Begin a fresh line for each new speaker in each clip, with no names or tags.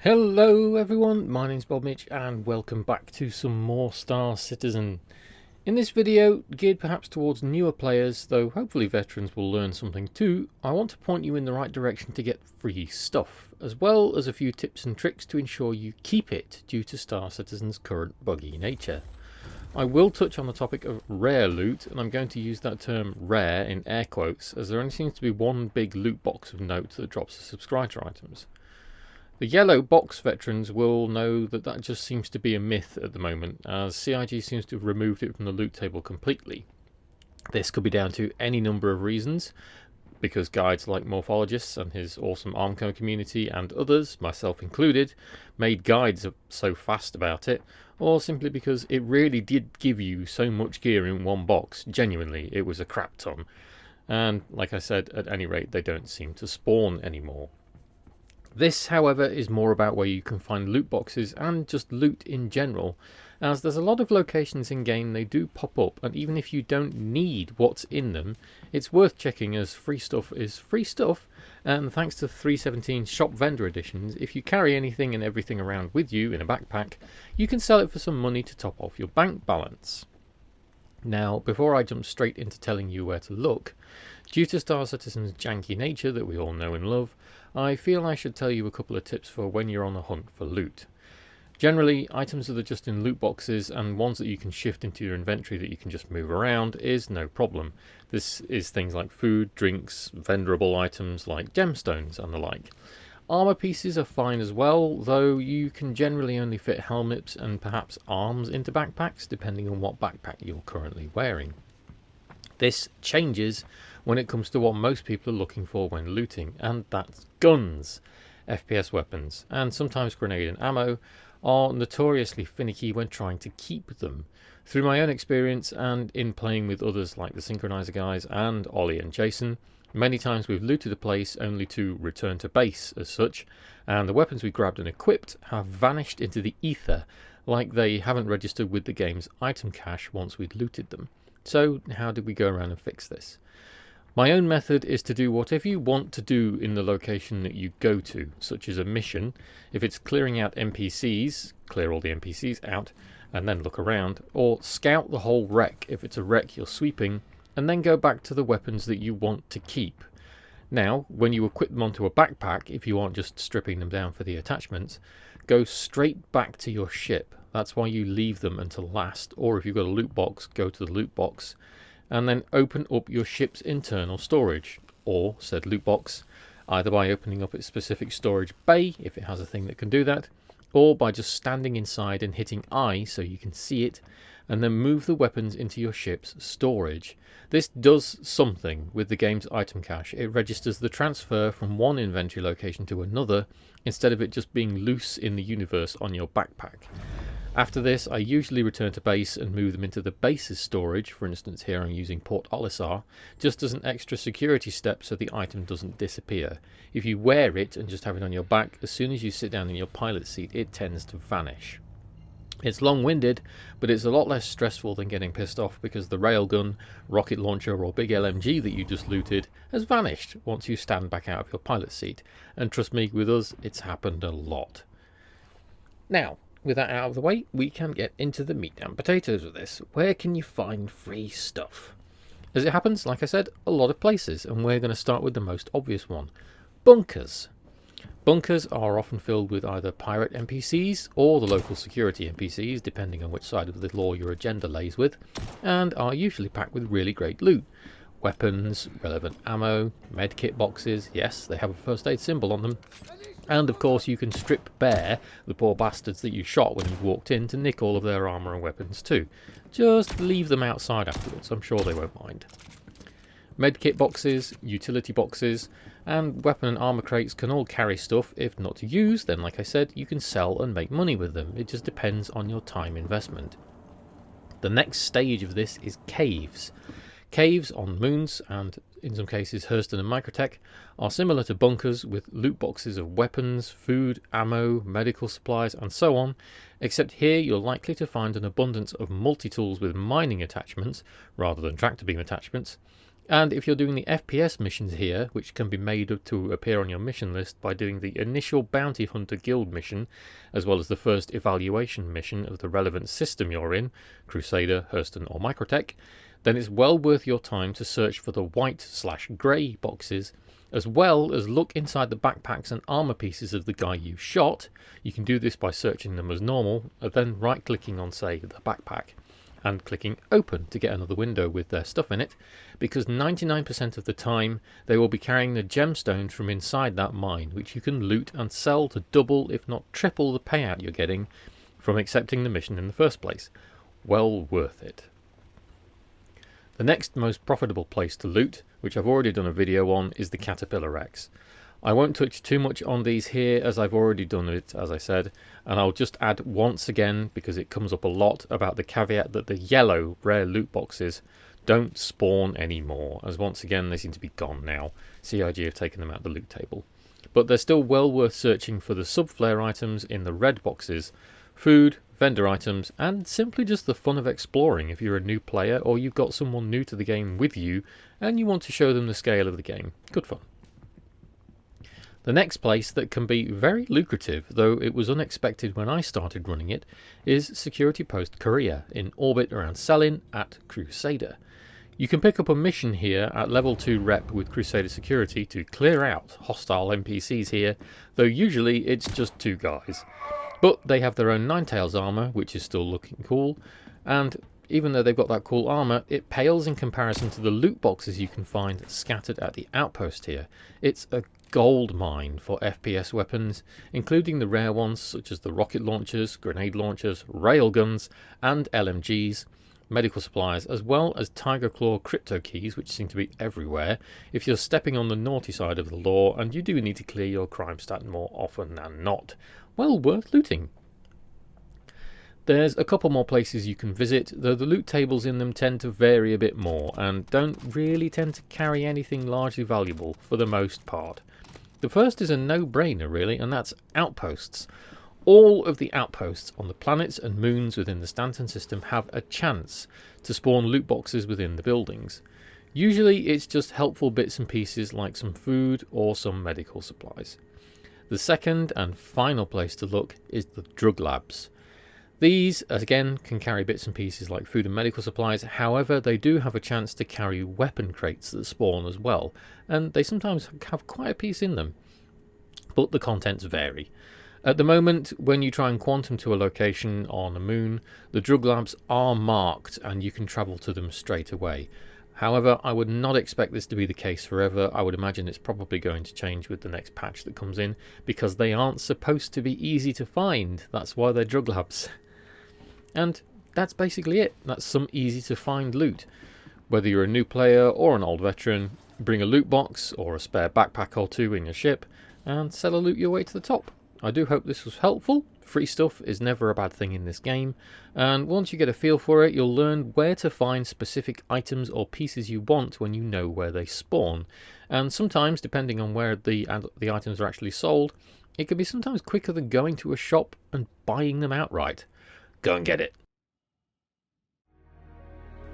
Hello everyone, my name's Bob Mitch and welcome back to some more Star Citizen. In this video, geared perhaps towards newer players, though hopefully veterans will learn something too, I want to point you in the right direction to get free stuff, as well as a few tips and tricks to ensure you keep it due to Star Citizen's current buggy nature. I will touch on the topic of rare loot, and I'm going to use that term rare in air quotes, as there only seems to be one big loot box of note that drops the subscriber items. The yellow box veterans will know that that just seems to be a myth at the moment, as CIG seems to have removed it from the loot table completely. This could be down to any number of reasons, because guides like Morphologists and his awesome Armco community and others, myself included, made guides so fast about it, or simply because it really did give you so much gear in one box. Genuinely, it was a crap ton. And like I said, at any rate, they don't seem to spawn anymore. This, however, is more about where you can find loot boxes and just loot in general, as there's a lot of locations in game they do pop up, and even if you don't need what's in them, it's worth checking, as free stuff is free stuff, and thanks to 317 shop vendor editions, if you carry anything and everything around with you in a backpack, you can sell it for some money to top off your bank balance. Now, before I jump straight into telling you where to look, due to Star Citizen's janky nature that we all know and love, I feel I should tell you a couple of tips for when you're on the hunt for loot. Generally, items that are just in loot boxes and ones that you can shift into your inventory that you can just move around is no problem. This is things like food, drinks, vendorable items like gemstones and the like. Armour pieces are fine as well, though you can generally only fit helmets and perhaps arms into backpacks, depending on what backpack you're currently wearing. This changes when it comes to what most people are looking for when looting, and that's guns. FPS weapons, and sometimes grenade and ammo, are notoriously finicky when trying to keep them. Through my own experience and in playing with others like the Synchronizer guys and Ollie and Jason, many times we've looted a place only to return to base as such, and the weapons we grabbed and equipped have vanished into the ether, like they haven't registered with the game's item cache once we'd looted them. So how did we go around and fix this? My own method is to do whatever you want to do in the location that you go to, such as a mission. If it's clearing out NPCs, clear all the NPCs out and then look around, or scout the whole wreck if it's a wreck you're sweeping, and then go back to the weapons that you want to keep. Now, when you equip them onto a backpack, if you aren't just stripping them down for the attachments, go straight back to your ship. That's why you leave them until last, or if you've got a loot box, go to the loot box, and then open up your ship's internal storage, or said loot box, either by opening up its specific storage bay, if it has a thing that can do that, or by just standing inside and hitting I so you can see it, and then move the weapons into your ship's storage. This does something with the game's item cache. It registers the transfer from one inventory location to another, instead of it just being loose in the universe on your backpack. After this, I usually return to base and move them into the base's storage. For instance, here I'm using Port Olisar, just as an extra security step so the item doesn't disappear. If you wear it and just have it on your back, as soon as you sit down in your pilot seat, it tends to vanish. It's long-winded, but it's a lot less stressful than getting pissed off because the railgun, rocket launcher or big LMG that you just looted has vanished once you stand back out of your pilot seat. And trust me, with us, it's happened a lot. Now, with that out of the way, we can get into the meat and potatoes of this. Where can you find free stuff? As it happens, like I said, a lot of places, and we're going to start with the most obvious one. Bunkers. Bunkers are often filled with either pirate NPCs or the local security NPCs, depending on which side of the law your agenda lays with, and are usually packed with really great loot. Weapons, relevant ammo, medkit boxes, yes, they have a first aid symbol on them, and of course you can strip bare the poor bastards that you shot when you walked in to nick all of their armour and weapons too. Just leave them outside afterwards, I'm sure they won't mind. Medkit boxes, utility boxes, and weapon and armour crates can all carry stuff. If not to use, then like I said, you can sell and make money with them. It just depends on your time investment. The next stage of this is caves. Caves on moons, and in some cases Hurston and Microtech, are similar to bunkers with loot boxes of weapons, food, ammo, medical supplies and so on, except here you're likely to find an abundance of multi-tools with mining attachments rather than tractor beam attachments, And if you're doing the FPS missions here, which can be made to appear on your mission list by doing the initial Bounty Hunter Guild mission, as well as the first evaluation mission of the relevant system you're in, Crusader, Hurston or Microtech, then it's well worth your time to search for the white/grey boxes, as well as look inside the backpacks and armour pieces of the guy you shot. You can do this by searching them as normal, and then right clicking on, say, the backpack, and clicking open to get another window with their stuff in it, because 99% of the time they will be carrying the gemstones from inside that mine, which you can loot and sell to double if not triple the payout you're getting from accepting the mission in the first place. Well worth it. The next most profitable place to loot, which I've already done a video on, is the Caterpillar Rex. I won't touch too much on these here as I've already done it, as I said, and I'll just add once again, because it comes up a lot, about the caveat that the yellow rare loot boxes don't spawn anymore, as once again they seem to be gone now. CIG have taken them out of the loot table. But they're still well worth searching for the sub-flare items in the red boxes, food, vendor items, and simply just the fun of exploring if you're a new player or you've got someone new to the game with you and you want to show them the scale of the game. Good fun. The next place that can be very lucrative, though it was unexpected when I started running it, is Security Post Korea, in orbit around Selin at Crusader. You can pick up a mission here at level 2 rep with Crusader Security to clear out hostile NPCs here, though usually it's just 2 guys. But they have their own Ninetales armour, which is still looking cool, and even though they've got that cool armour, it pales in comparison to the loot boxes you can find scattered at the outpost here. It's a gold mine for FPS weapons, including the rare ones such as the rocket launchers, grenade launchers, railguns and LMGs, medical supplies, as well as Tiger Claw crypto keys, which seem to be everywhere if you're stepping on the naughty side of the law and you do need to clear your crime stat more often than not. Well worth looting. There's a couple more places you can visit, though the loot tables in them tend to vary a bit more and don't really tend to carry anything largely valuable for the most part. The first is a no-brainer really, and that's outposts. All of the outposts on the planets and moons within the Stanton system have a chance to spawn loot boxes within the buildings. Usually it's just helpful bits and pieces like some food or some medical supplies. The second and final place to look is the drug labs. These, again, can carry bits and pieces like food and medical supplies, however they do have a chance to carry weapon crates that spawn as well, and they sometimes have quite a piece in them, but the contents vary. At the moment, when you try and quantum to a location on a moon, the drug labs are marked and you can travel to them straight away. However, I would not expect this to be the case forever. I would imagine it's probably going to change with the next patch that comes in, because they aren't supposed to be easy to find. That's why they're drug labs. And that's basically it. That's some easy to find loot. Whether you're a new player or an old veteran, bring a loot box or a spare backpack or 2 in your ship and sell a loot your way to the top. I do hope this was helpful. Free stuff is never a bad thing in this game, and once you get a feel for it, you'll learn where to find specific items or pieces you want when you know where they spawn. And sometimes, depending on where the items are actually sold, it can be sometimes quicker than going to a shop and buying them outright. Go and get it!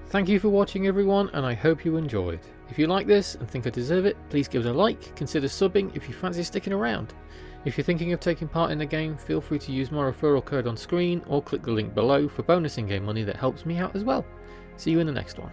Thank you for watching everyone, and I hope you enjoyed. If you like this and think I deserve it, please give it a like, consider subbing if you fancy sticking around. If you're thinking of taking part in the game, feel free to use my referral code on screen or click the link below for bonus in-game money that helps me out as well. See you in the next one.